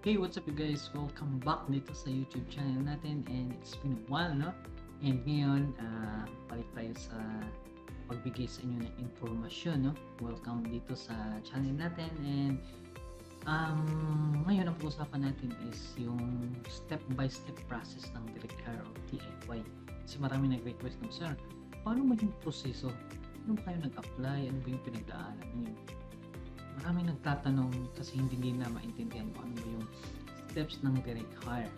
Hey, what's up you guys? Welcome back dito sa YouTube channel natin and it's been a while, no? And ngayon, balik tayo sa pagbigay sa inyo ng impormasyon, no? Welcome dito sa channel natin and ngayon ang pag-usapan natin is yung step-by-step process ng direct hire o DIY. Kasi marami nag-request ng, sir, paano mo yung proseso? Ano ba kayo nag-apply? Ano ba yung pinagdaanan niyo? Maraming nagtatanong kasi hindi nila maintindihan kung ano ba yung steps ng direct hire.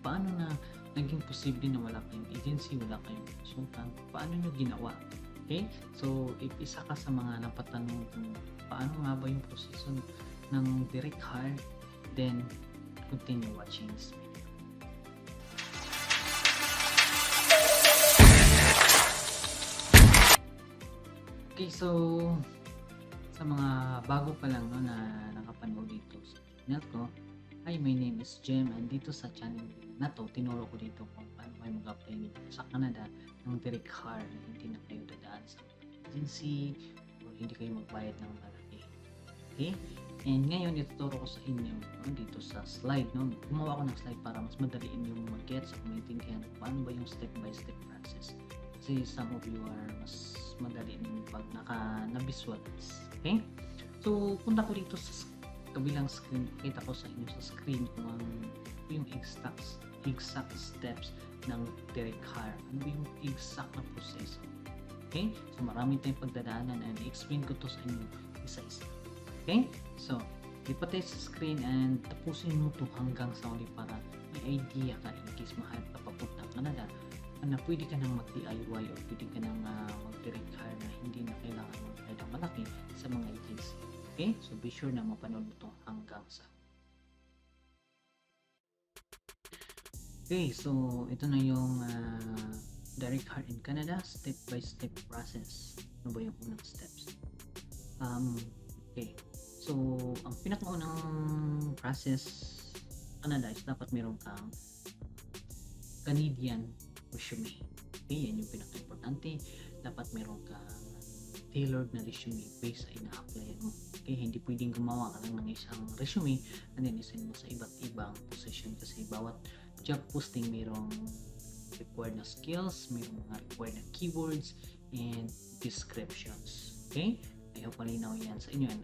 Paano na naging posible na wala kayong agency, wala kayong consultant? Paano nyo ginawa? Okay? So, if isa ka sa mga napatanong kung paano nga ba yung proseso ng direct hire, then continue watching this video. Okay, so sa mga bago pa lang no, na nakapanood dito sa channel ko, hi, my name is Jem and dito sa channel na to, tinuro ko dito kung paano kayo mag-apply dito sa Canada ng direct hire na hindi na kayo dadaan sa agency o hindi kayo magbayad ng malaki. Okay? And ngayon, ituturo ko sa inyo no, dito sa slide. No? Gumawa ko ng slide para mas madaliin yung mag-gets at maintindihan paano ba yung step-by-step process. Kasi some of you are mas madali yung pag na-visualize. Okay? So, punta ko dito sa kabilang screen. Kita ko sa inyo sa screen kung ano yung exact steps ng direct hire. Ano yung exact na proseso. Okay? So, marami tayong pagdadaanan and explain ko to sa inyo isa-isa. Okay? So, lipat tayo sa screen and tapusin mo to hanggang sa uli para may idea ka in case mahanap ka papunta ng Canada na pwede ka nang mag-DIY o pwede ka nang mag-direct hire na hindi na kailangan magbayad ng malaki sa mga agency. Okay? So, be sure na mapanood mo ito hanggang sa. Okay, so ito na yung direct hire in Canada, step-by-step process. Ano ba yung unang steps? Okay, so ang pinakaunang process Canada is dapat meron kang Canadian resume. Okay, yan yung pinaka-importante. Dapat meron kang tailored na resume based sa ina-applyan mo. Okay, hindi pwedeng gumawa ka lang ng isang resume and then isend mo sa iba't ibang position kasi bawat job posting mayroong required na skills, mayroong mga required na keywords and descriptions. Okay, I hope malinaw yan sa inyo. And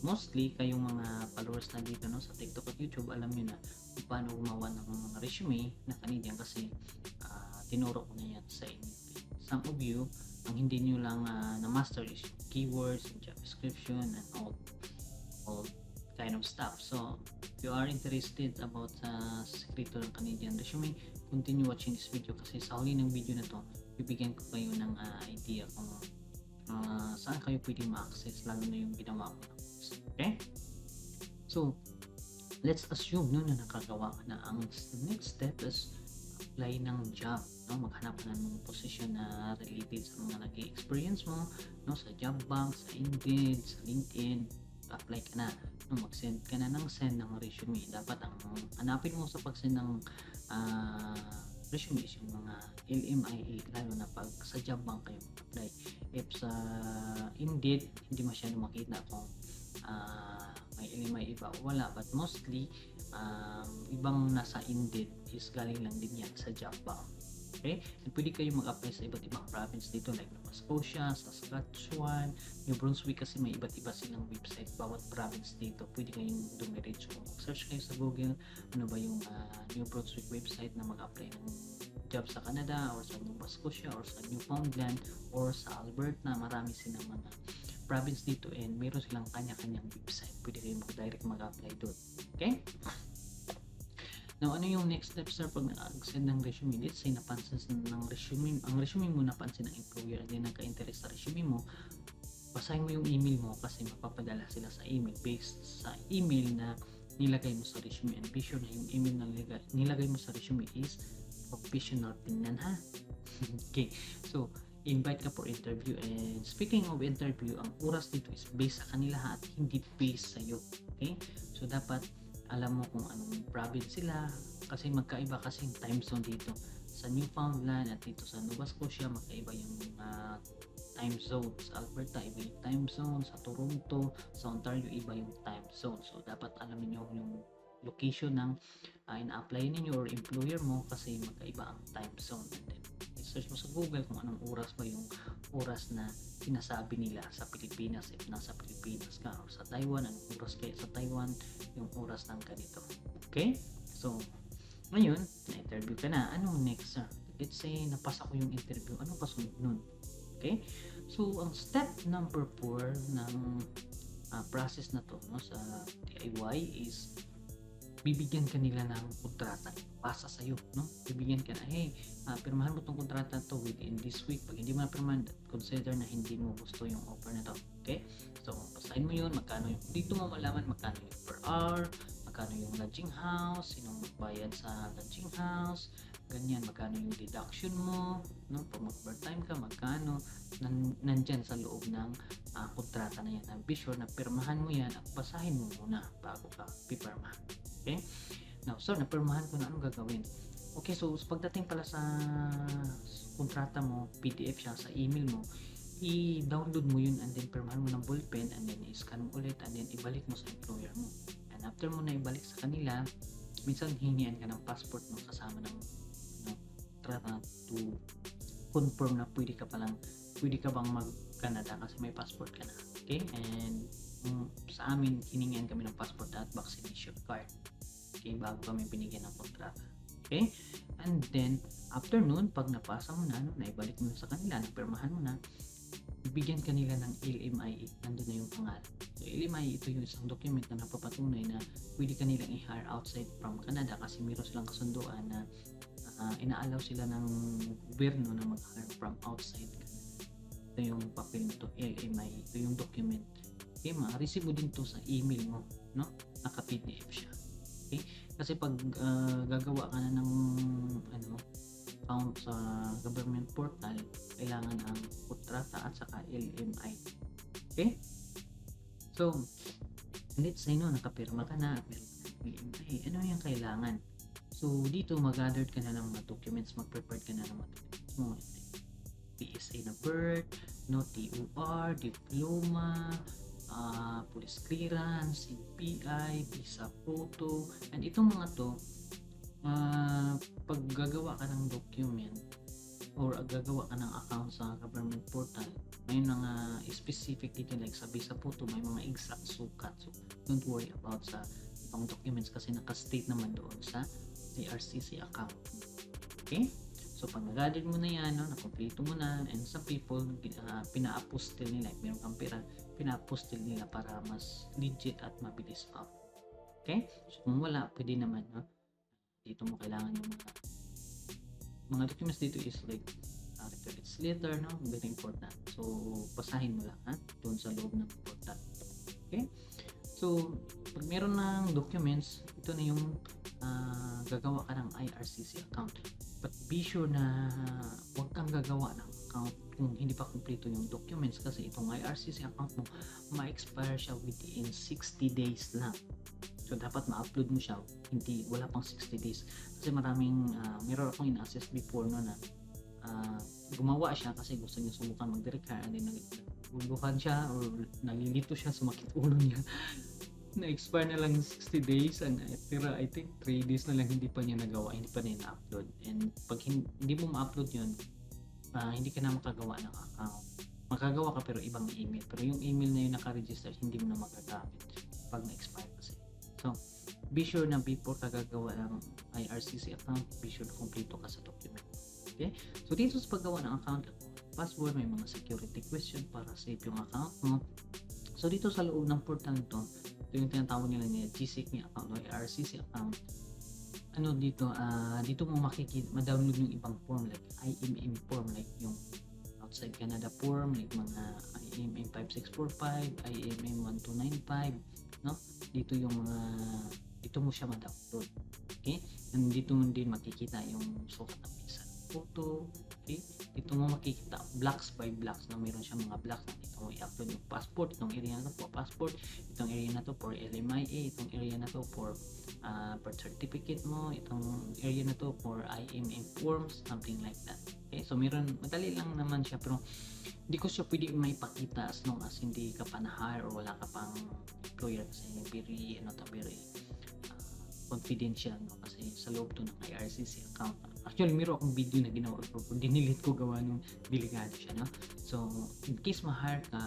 mostly kayong mga followers na dito no, sa TikTok at YouTube, alam nyo na kung paano gumawa ng mga resume na Canadian kasi tinuro ko na yan sa inyo. Some of you, ang hindi nyo lang na-master is keywords and job description and all kind of stuff. So, if you are interested about sekreto ng Canadian resume, continue watching this video kasi sa huli ng video na to, bibigyan ko kayo ng idea kung saan kayo pwedeng ma-access, lalo na yung ginawa ko. Okay? So, let's assume no, na nakagawa ka na. Ang next step is apply ng job, no? Maghanap ka ng position na related sa mga nag-experience mo, no? Sa job bank, sa Indeed, sa LinkedIn, apply ka na, no? Mag-send ka na ng send ng resume. Dapat ang hanapin mo sa pag-send ng resume is yung mga LMIA, lalo na pag sa job bank kayo apply. If sa Indeed, hindi masyado makita kung may LMIA iba o wala, but mostly ibang nasa Indeed is galing lang din yan sa job bank. Okay? And pwede kayo mag-apply sa iba't ibang province dito like Nova Scotia, Saskatchewan, New Brunswick kasi may iba't iba silang website bawat province dito. Pwede kayong dumiretso. Search kayo sa Google ano ba yung New Brunswick website na mag-apply ng job sa Canada or sa Nova Scotia or sa Newfoundland or sa Alberta. Marami silang mga province dito and meron silang kanya-kanyang website. Pwede kayong direct mag-apply doon. Okay? Now, ano yung next step sir pag nag-send ng resume? Let's say napansin ng resume, ang resume mo napansin ng employer at then nagka-interest sa resume mo, basahin mo yung email mo kasi mapapadala sila sa email based sa email na nilagay mo sa resume and be sure na yung email na nilagay mo sa resume is professional tingnan ha. Okay, so invite ka for interview and speaking of interview, ang oras dito is based sa kanila at hindi based sa iyo. Okay, so dapat alam mo kung anong province sila kasi magkaiba kasing time zone dito sa Newfoundland at dito sa Nova Scotia. Magkaiba yung time zone. Sa Alberta iba yung time zone, sa Toronto, sa Ontario iba yung time zone. So dapat alamin nyo location ng ina-apply ninyo or employer mo kasi magkaiba ang time zone. And then search mo sa Google kung anong oras ba yung oras na sinasabi nila sa Pilipinas if nasa Pilipinas ka, or sa Taiwan anong oras kaya sa Taiwan yung oras ng ganito. Okay, so ngayon na-interview ka na, anong next? Let's say napasa ko yung interview, anong kasunod nun? Okay, so ang step number 4 ng process na to, no, sa DIY is bibigyan ka nila ng kontrata pasa sa iyo, no? Bibigyan ka na, hey, pirmahan mo tong kontrata to within this week. Pag hindi mo na pirmahan, consider na hindi mo gusto yung offer na to. Okay? So, basahin mo yun, magkano yung, dito mo malaman magkano yung per hour, magkano yung lodging house, sinong magbayad sa lodging house, ganyan, magkano yung deduction mo, no? Pag mag-overtime ka, magkano, nandyan sa loob ng kontrata na yan. Be sure na pirmahan mo yan at basahin mo muna bago ka pipirmahan. Okay? Now, so, napirmahan ko na anong gagawin. Okay, so pagdating pala sa kontrata mo, PDF siya sa email mo, i-download mo yun and then pirmahan mo ng ballpen and then i-scan mo ulit and then ibalik mo sa employer mo. And after mo na ibalik sa kanila, minsan hinihan ka ng passport mo kasama ng kontrata to confirm na pwede ka bang mag-Canada kasi may passport ka na. Okay? And sa amin, hiningan kami ng passport at vaccination card. Okay, bago kami binigyan ng kontrata. Okay? And then, after nun, pag napasa mo na, naibalik mo na sa kanila, napirmahan mo na, bigyan kanila ng LMIA. Nandun na yung pangalan. So, LMIA, ito yung isang document na napapatunay na pwede kanilang i-hire outside from Canada kasi meron silang kasunduan na inaalaw sila ng gobyerno na mag-hire from outside Canada. Ito yung papel nito, LMIA. Ito yung document. Okay, ma-receive mo din to sa email mo, no? Naka-PDF siya. Okay? Kasi pag gagawa ka na ng account sa government portal, kailangan ang kontrata at saka LMI. Okay? So, let's say nakapirma ka na, meron ka ng LMI. Ano yung kailangan? So, dito mag-gathered ka na ng mga documents, mag-prepared ka na ng mga documents mo. PSA na birth, no, TOR, diploma, police clearance, CPI, visa photo, and itong mga to, pag gagawa ka ng document or gagawa ka ng account sa government portal, may mga specific dito like sa visa photo, may mga exact sukat. So, don't worry about sa ibang documents kasi naka-state naman doon sa IRCC account. Okay? So, pag nag-gather mo na yan, na-complete mo na, and some people, pina-apostle nila, meron kang pera, pina-apostle nila para mas legit at mabilis pa. Okay? So, kung wala, pwede naman, dito mo kailangan yung mga documents dito is like, reference letter, very important. So, basahin mo lang, doon sa loob ng portal. Okay? So, pag meron ng documents, ito na yung gagawa ka ng IRCC account. But be sure na huwag kang gagawa ng account kung hindi pa kumpleto yung documents kasi itong IRCC account mo ma-expire siya within 60 days lang. So dapat ma-upload mo siya, wala pang 60 days kasi meron akong in-assess before na gumawa siya kasi gusto niya subukan mag-direct hire and then naguluhan siya or nalilito siya, sumakit ulo niya. Na-expire na lang 60 days and pero I think 3 days na lang hindi pa niya nagawa, hindi pa niya na-upload. And pag hindi mo ma-upload yun, hindi ka na makagawa ng account. Makagawa ka pero ibang email. Pero yung email na yun naka-register, hindi mo na magagamit pag na-expire kasi. So, be sure na before ka gagawa ng IRCC account, be sure na kompleto ka sa document. Okay? So, dito sa paggawa ng account, password, may mga security question para save yung account mo. So, dito sa loob ng portal nito, ito yung tinatawag nila niya GSEC account o IRCC account. Dito mo makikita, ma-download yung ibang form like IMM form, like yung outside Canada form, like mga IMM 5645, IMM 1295, no? Dito yung mga, dito mo siya ma-download. Okay? And dito mo din makikita yung sukat ng visa photo. Okay? Dito mo makikita blocks by blocks na mayroon siya mga blocks na dito mo i-upload yung passport. Itong area na to for passport, itong area na to for LMIA, itong area na to for birth certificate mo, itong area na to for IMM forms, something like that. Okay? So madali lang naman siya pero hindi ko siya pwede maipakita as long as hindi ka pa na-hire or wala ka pang employer kasi very confidential, no? Kasi sa loob to ng IRCC account. Actually, meron akong video na ginawa ko, dinilit ko gawa nung delikado siya, no? So, in case ma-hire ka,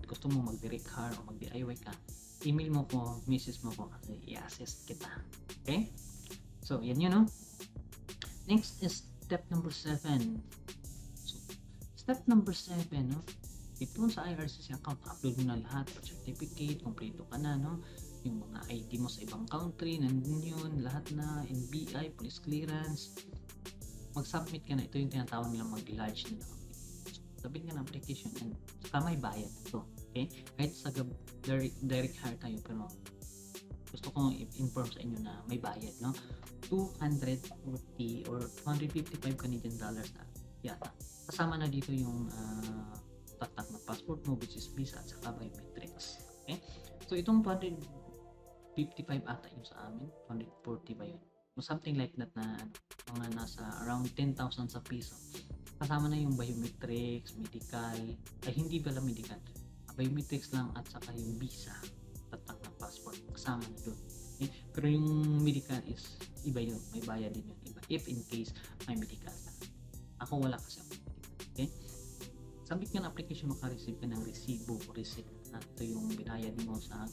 gusto mo mag-direct hire o mag-DIY ka, email mo ko, message mo ko kasi i-assist kita. Okay? So, yan yun, no? Next is step number 7. So, step number 7, no? Ito sa IRCC account, upload mo na lahat, certificate, kompleto ka na, no? Yung mga ID mo sa ibang country, nandun yun, lahat na, NBI, police clearance, mag-submit ka na. Ito yung tinatawag nila mag-lodge na lang. So, submit ka na application and saka may bayad ito. Okay? Kahit sa direct hire tayo, pero gusto kong i-inform sa inyo na may bayad, no? 240 or 255 Canadian dollars na yata. Kasama na dito yung tatak na passport mo, which is visa at saka biometrics. Okay? So, itong 255 ata yung sa amin, 240 ba yun? O something like that na mga nasa around 10,000 sa piso. Kasama na yung biometrics, medical, ay hindi pala medical, biometrics lang at saka yung visa, tatak na passport, kasama na doon. Okay? Pero yung medical is iba yun, may bayad din yun, iba. If in case may medical ka. Ako wala kasi ako medical. Okay? Submit ka na application, maka-receive ka ng resibo o receipt. Ito yung binayad mo sa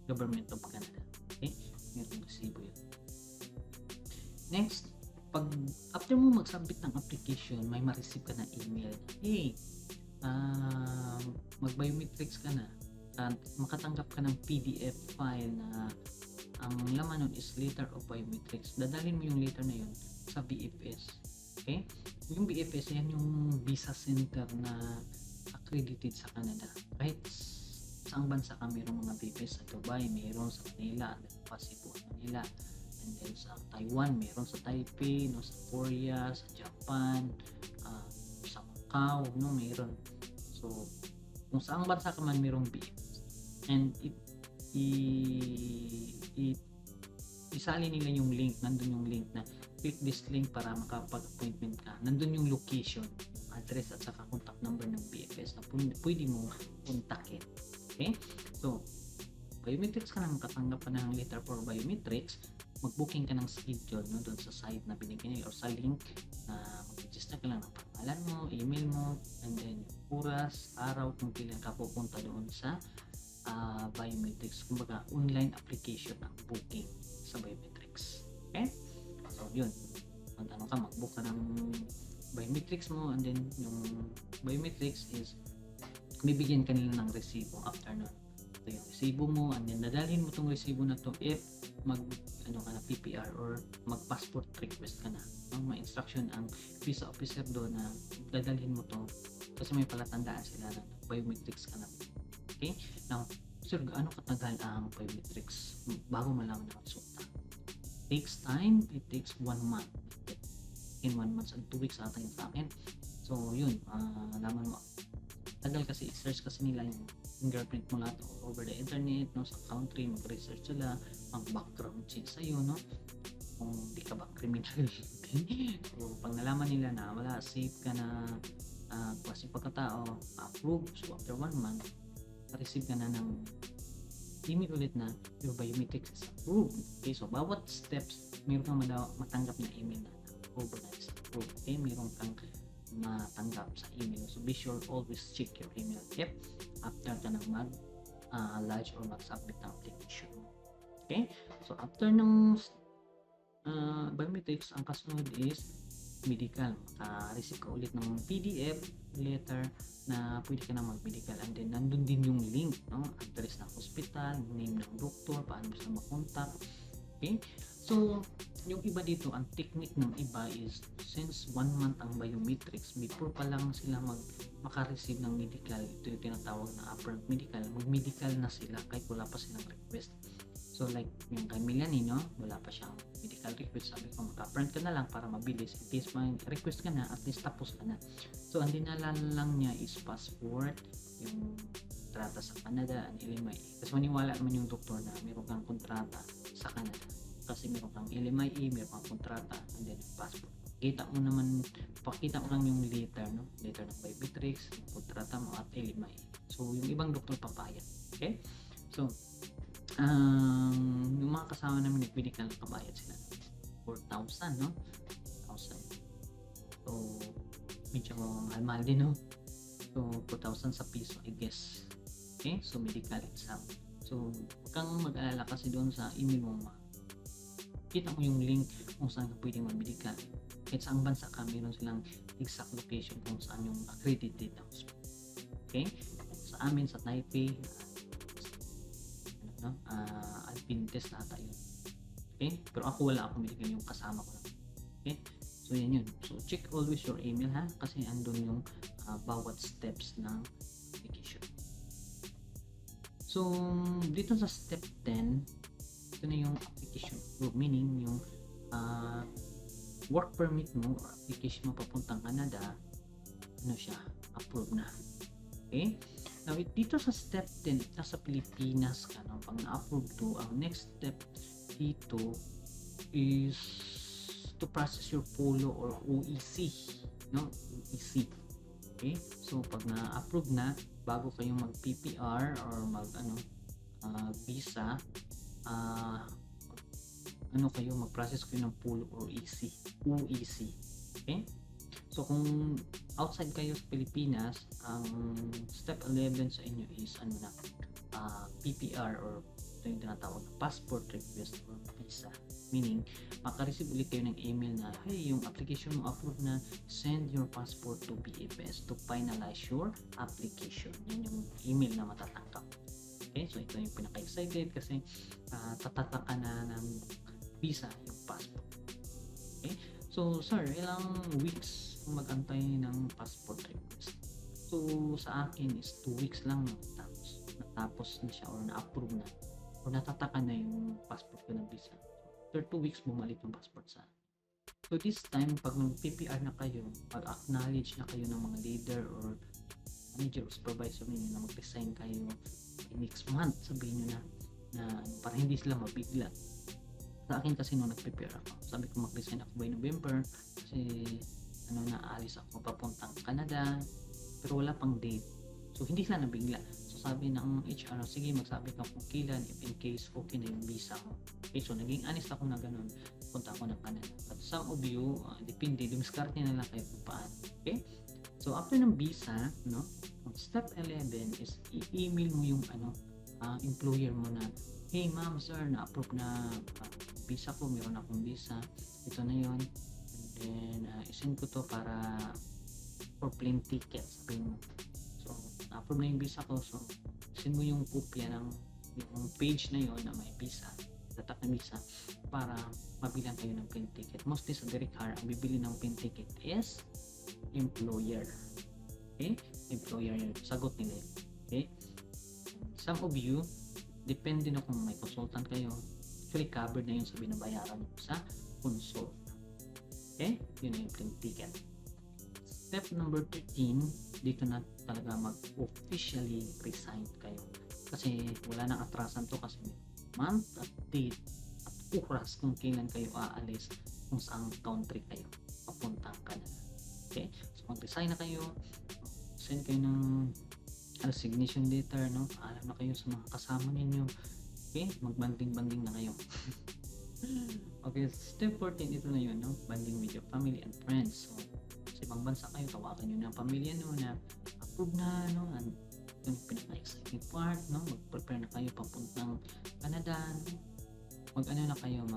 government of Canada. Okay? Meron resibo yun. Next, pag after mo mag-submit ng application, may ma-receive ka na email. Hey, mag-biometrics ka na at makatanggap ka ng PDF file na ang laman nun is letter of biometrics. Dadalhin mo yung letter na yun sa BFS. Okay? Yung BFS, yan yung visa center na accredited sa Canada. Kahit saang bansa ka, mayroong mga BFS sa Dubai, mayroon sa Manila, sa Cebu, Manila, and then sa Taiwan, mayroon sa Taipei, no, sa Korea, sa Japan, sa Macau, no, mayroon. So, kung saang bansa ka man, mayroong BFS. And isali nila yung link, nandun yung link na click this link para makapag-appointment ka. Nandun yung location, yung address at saka contact number ng BFS na pwede mo kontakin. Okay? So, biometrics ka na, makatanggap ka ng letter for biometrics, mag-booking ka ng schedule, no, doon sa site na binigyan nila or sa link na mag-register ka lang ng pangalan mo, email mo, and then oras, araw kung kailan ka pupunta doon sa biometrics. Kumbaga, online application ang booking sa biometrics. Okay? So, yun. Ano ka, mag-book ka ng biometrics mo, and then yung biometrics is bibigyan ka nila ng resibo after nun. So, yung resibo mo, and then dadalhin mo tong resibo na to if PPR or mag-passport request ka na. May instruction ang visa officer doon na dadalhin mo to kasi may palatandaan sila na biometrics ka na. Okay? Now, sir, gaano katagal ang biometrics bago malaman ng resulta? Takes time. It takes 1 month. In 1 month and 2 weeks ata yung sa akin. So, yun. Laman mo. Tagal kasi i-search kasi nila yung fingerprint mo lahat over the internet, no, sa country, mag-research sila, mag-background check sa'yo, no, kung di ka ba criminal. So, pag nalaman nila na wala, safe ka na, kasi pagkatao, approve. So, after 1 month, receive ka na ng email ulit na your biometrics is approved. Okay, so bawat steps, meron kang matanggap na email na approve na is approved. Okay, meron kang matanggap sa email. So be sure always check your email after ka nang mag-lodge or mag-submit ng application. Okay, so after ng biometrics, ang kasunod is medical. Receive ka ulit ng PDF letter na pwede ka na mag-medical, and then nandun din yung link, no? Address ng hospital, name ng doktor, paano mo sila makontak. Okay, so yung iba dito, ang technique ng iba is since 1 month ang biometrics, before pa lang sila maka-receive ng medical, ito yung tinatawag na upfront medical, mag-medical na sila kahit wala pa silang request. So like yung kay Melanie, no, wala pa siyang medical request, sabi ko mag-upfront ka na lang para mabilis, in case may request ka na, at least tapos ka na. So ang dinala lang niya is passport, yung kontrata sa Canada, and LMIA. Kasi maniwala naman yung doktor na meron kang kontrata sa Canada. Kasi meron kang LMIA, meron kang kontrata, and then yung passport. Pakita mo lang yung letter, no? Letter ng biometrics, yung kontrata mo at LMIA. So yung ibang doktor papayag. Okay? So, yung mga mga kasama namin nag-medical, nakabayad sila ng 4,000, no? 1,000. So, medyo mahal-mahal din, no? So, 4,000 sa piso, I guess. Okay? So, medical exam. So, huwag kang mag-alala kasi doon sa email mo, kita mo yung link kung saan ka pwedeng mag-medical. Kahit saang bansa ka, meron silang exact location kung saan yung accredited na hospital. Okay? Sa amin, sa Taipei, Adventist nata yun. Okay? Pero ako wala akong medical, yung kasama ko lang. Okay? So, yan yun. So, check always your email, ha? Kasi andun yung bawat steps ng application. So, dito sa step 10, ito na yung application flow, meaning yung work permit mo or application mo papuntang Canada, ano siya, approve na. Okay? Now, dito sa step 10, nasa Pilipinas ka, no? Pag na-approve to, ang next step dito is to process your POLO or OEC, no? OEC. Okay? So, pag na-approve na, bago kayo mag-PPR or visa, mag-process kayo ng POLO or OEC. Okay? So, kung outside kayo sa Pilipinas, ang step 11 sa inyo is PPR or ito yung tinatawag na passport request or visa. Meaning, makareceive ulit kayo ng email na, hey, yung application mo approved na, send your passport to BFS to finalize your application. Yan yung email na matatanggap. Okay, so ito yung pinaka-excited kasi tatataka na ng visa yung passport. Okay, so sir, ilang weeks mag-antay ng passport request? So sa akin is 2 weeks lang natapos na siya or na-approve na or natataka na yung passport ko ng visa. After 2 weeks bumalik yung passport sa. So this time, pag mag-PPR na kayo, pag-acknowledge na kayo ng mga leader or manager or supervisor ninyo na mag-resign kayo next month, sabihin nyo na para hindi sila mabigla. Sa akin kasi nung nag-prepare ako, sabi ko mag-resign ako by November kasi naalis ako papuntang Canada pero wala pang date. So hindi sila nabigla. So sabi ng HR, sige magsabi ka kung kailan if in case okay na yung visa mo. Okay, so naging honest ako na ganun. Punta ako ng Canada. But some of you, depende, dumiskarte na lang kayo kung paano. Okay? So after ng visa, no, step 11 is i-email mo yung employer mo na, hey ma'am, sir, na-approve na visa ko, meron akong visa, ito na yon, and then isend ko to para for plane ticket, sabihin mo. So na-approve na yung visa ko, so send mo yung kopya ng yung page na yon na may visa, datak na visa, para mabilang kayo ng plane ticket. Mostly sa direct hire, ang bibili ng plane ticket is employer. Okay? Employer yun. Sagot nila yun. Okay? Some of you, depende na kung may consultant kayo, actually covered na yun sa binabayaran nyo sa consult. Okay? Yun na yung plane ticket. Step number 13, dito na talaga mag-officially resign kayo. Kasi wala nang atrasan to kasi month at date at oras kung kailan kayo aalis kung saang country kayo papuntang Canada. Okay? So mag-resign na kayo, send kayo ng resignation letter, no? Alam na kayo sa mga kasama ninyo. Okay? Mag-banding-banding na kayo. Okay, step 14, ito na yun, no? Banding with your family and friends. So, sa ibang bansa kayo, tawagan nyo ng pamilya nyo na approve na, no? And yung pinaka-exciting part, no? Mag-prepare na kayo papuntang Canada, no? Mag-ano na kayo,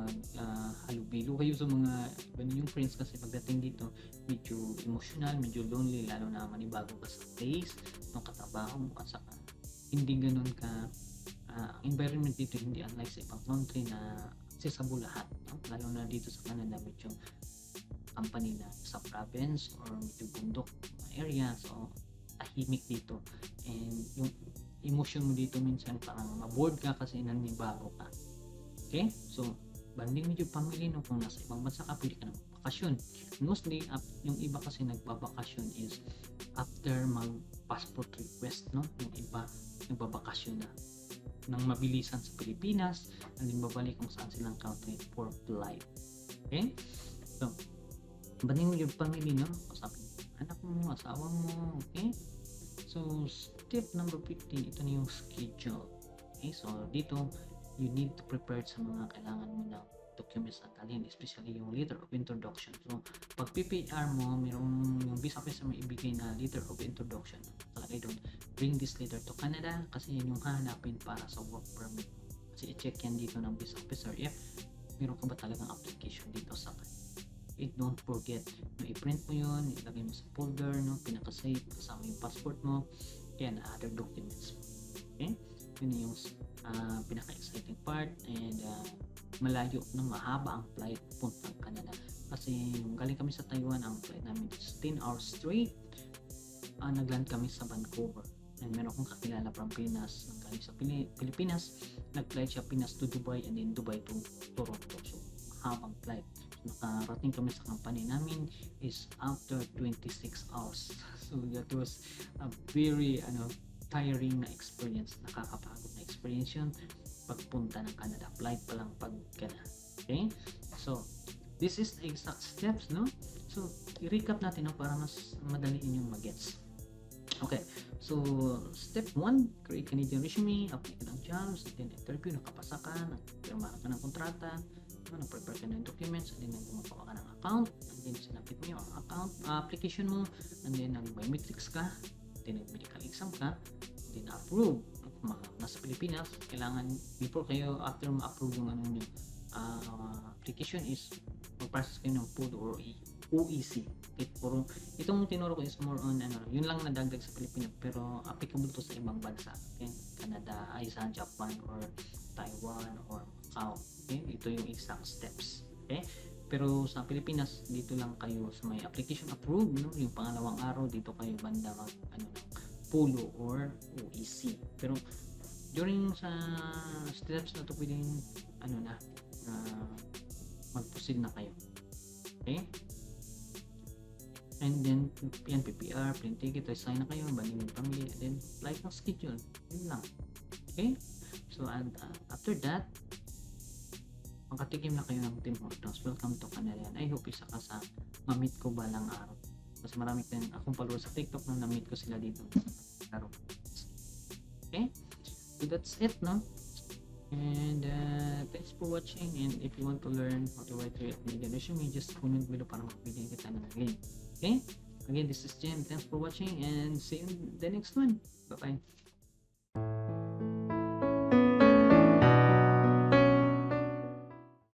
halubilo kayo sa mga yung friends kasi pagdating dito, medyo emotional, medyo lonely, lalo na manibago ka sa place, ng katrabaho mo, at saka hindi ganun ka, environment dito hindi unlike sa ibang country na accessible lahat, no? Lalo na dito sa Canada, medyo company na sa province or medyo bundok area, so tahimik dito, and yung emotion mo dito minsan parang maboard ka kasi nanibago ka. Okay? So, banding with your family, no? Kung nasa ibang bansa ka, pwede ka ng bakasyon. Mostly, yung iba kasi nagbabakasyon is after mag-passport request, no? Yung iba, nagbabakasyon na ng mabilisan sa Pilipinas, and then babalik kung saan silang country for flight. Okay? So, banding with your family, no? Kasapin anak mo, asawa mo, okay? So, step number 15, ito na yung schedule. Okay? So, dito, you need to prepare sa mga kailangan mo ng documents na dalhin, especially yung letter of introduction. So, pag PPR mo, mayroong yung visa officer may ibigay na letter of introduction. Nakalagay doon, bring this letter to Canada kasi yun yung hahanapin para sa work permit mo. Kasi i-check yan dito ng visa officer if meron ka ba talagang application dito sa Canada. Don't forget, i-print mo yun, ilagay mo sa folder, no, pinaka-save, kasama yung passport mo, and other documents. Okay? Yun yung pinaka-exciting part, and malayo na mahaba ang flight puntang Canada. Kasi yung galing kami sa Taiwan, ang flight namin is 10 hours straight. Nagland kami sa Vancouver. And meron akong kakilala from Pinas, galing sa Pilipinas, nag-flight siya Pinas to Dubai and then Dubai to Toronto. So, mahabang flight. So, nakarating kami sa company namin is after 26 hours. So, that was a very tiring na experience, nakakapagod na experience yun pagpunta ng Canada. Flight pa lang pag Canada. Okay? So, this is the exact steps, no? So, i-recap natin para mas madali inyong mag-gets. Okay, so step 1, create Canadian resume, apply ka ng jobs, then interview, nakapasa ka, nagpirma ka ng kontrata, nag-prepare ka ng documents, and then gumagawa ka ng account, and then sinabit mo yung account, application mo, and then nag-biometrics ka, then nag-medical exam ka, then approve. Nasa Pilipinas, kailangan before kayo, after ma-approve yung application is mag-process kayo ng food or OEC. Okay, puro itong tinuro ko is more on yun lang nadagdag sa Pilipinas pero applicable to sa ibang bansa. Okay? Canada, sa Japan or Taiwan or Macau. Okay? Ito yung exact steps. Okay? Pero sa Pilipinas, dito lang kayo sa may application approved, no? Yung pangalawang araw dito kayo banda mag POLO or OEC. Pero during sa steps na to pwedeng mag-proceed na kayo. Okay? And then yan, PPR, print ticket, resign na kayo, banding yung family, and then flight ng schedule. Yun lang. Okay? So and after that, makatikim na kayo ng Tim Hortons. Welcome to Canada. I hope isa ka sa ma-meet ko balang araw. Kasi marami din akong followers sa TikTok na na-meet ko sila dito. Okay? So that's it, no? And thanks for watching, and if you want to learn how to write your Canadian resume, just comment below para makabigyan kita ng link. Okay? Again, this is Jim. Thanks for watching and see you in the next one. Bye-bye.